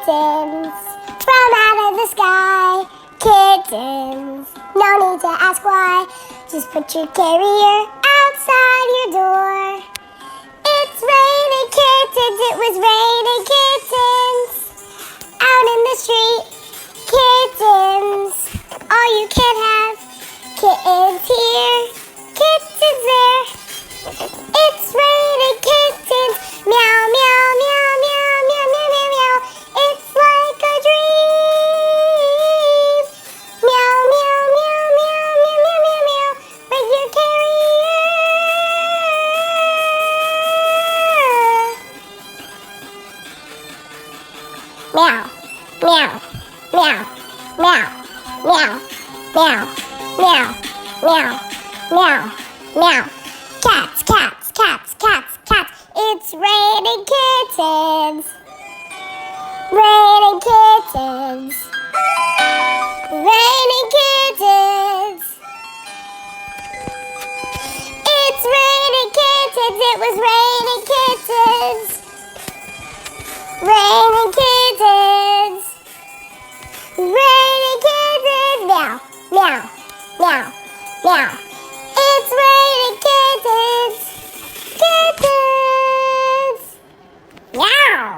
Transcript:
kittens from out of the sky. Kittens, no need to ask why. Just put your carrier outside your door. It's raining kittens, it was raining kittens out in the street. Kittens, all you can have. Kittens here, kittens there. It's raining kittens, meow, meow, meow, meow, meow, meow, meow, meow. It's like a dream. Meow, meow, meow, meow, meow, meow, meow, meow. With your carrier. Meow, meow, meow, meow, meow, meow, meow, meow, meow, meow. Cats, cats, cats, cats, cats. It's raining kittens. Raining kittens. Raining kittens. It's raining kittens. It was raining kittens. Raining kittens. Raining kittens. Meow, meow, meow, meow. It's raining kittens. Kittens. Meow.